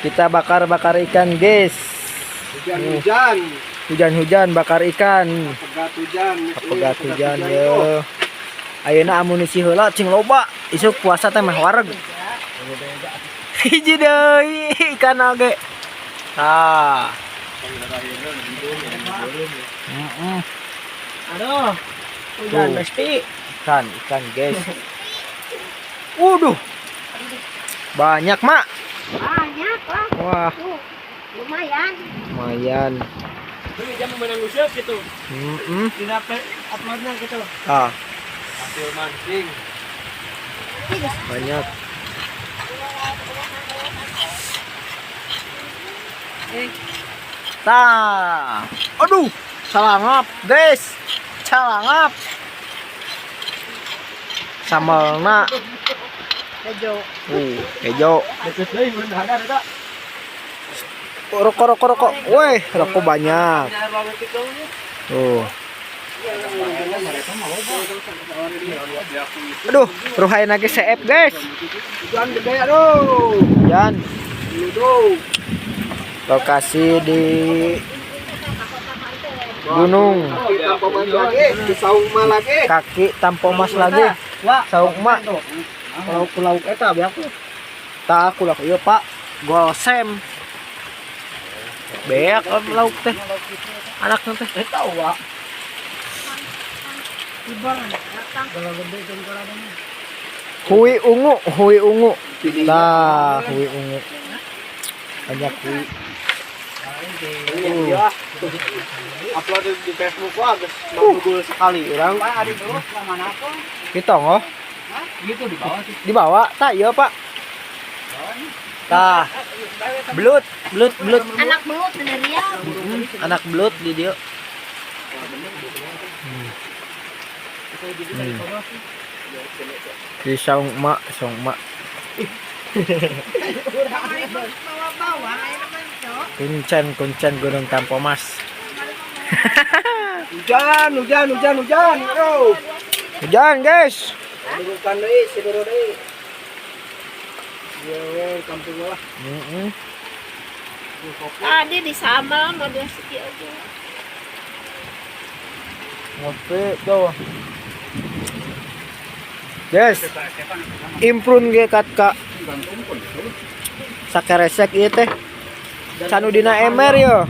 Kita bakar-bakar ikan, guys. Hujan-hujan. Hujan-hujan bakar ikan. Pegat hujan. Ya. Ayeuna amunisi heula cing loba. Isuk puasa teh mah wareg. Hiji deui ikan oge. Tah. Aduh. Hujan Tuh. mesti. Ikan, guys. Waduh. Banyak, Mak. Banyak lah. Wah, Tuh, lumayan. lumayan. Ini jam menang usap gitu. Di dapet uploadnya gitu. Ah, Hasil mancing. banyak. Tah. Aduh, salangap, guys. Salangap. Samalna. Kejo. Kejo. Deket deui mun ada. Rokok. Woi, rokok banyak. Tuh. Aduh, ruhain lagi seep, guys. Hujan gede aduh. Yan, Aduh. lokasi di gunung. Tanpa mas lagi, di saung mah lagi. Kaki Tampomas lagi. Saung mak. Lauk eta biak. Tak aku lah, iya Pak. Golsem. Beak lauk teh. Anaknya teh. Eta wa. Hui ungu. Nah, hui ungu. Banyak hui. Upload di Facebook gua geus 60 sekali. Urang ada terus mana apa? Kita oh. Gitu di bawah sih. Dibawa, tak iya Pak. Tah. Belut. Anak belut bener ya. Anak belut di dia. Di saung mak. Bawa-bawa air mancok. Kuncen Gunung Tampomas. Hujan. Aduh. Hujan, guys. Dudukan deui, sidoro deui. Iya, kampung lah. Tadi di Samal mau dia sekian aja. Ngopi tuh. Guys, imprun ge Kak. Sakeresek ieu teh. Canu dina emer yo.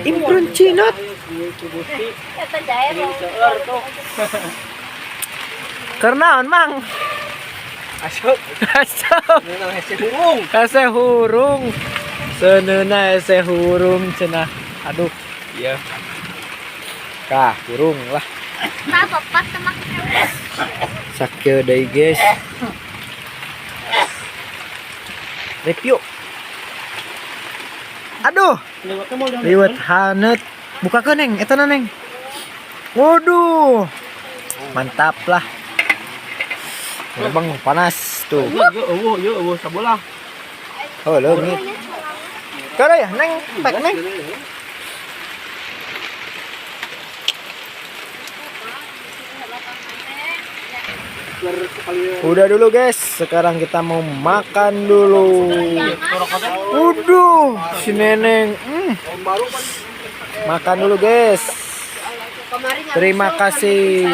Imprun Cina. Eta jair. Karena Mang. Asuk. Hese hurung. Seneuna hese hurung cenah. Aduh, iya. Kah, hurung lah. Nah, papat temak. Sakeu deui, guys. Review. Aduh, liwet hanet. Buka ke Neng, eta Neng. Waduh. Mantap lah. Bang panas tuh. Yo, sabolah. Oh, leungit. Kada ya, Neng, pek Neng. Udah dulu guys, sekarang kita mau makan dulu. Waduh, si Neneng. Makan dulu guys. Terima kasih.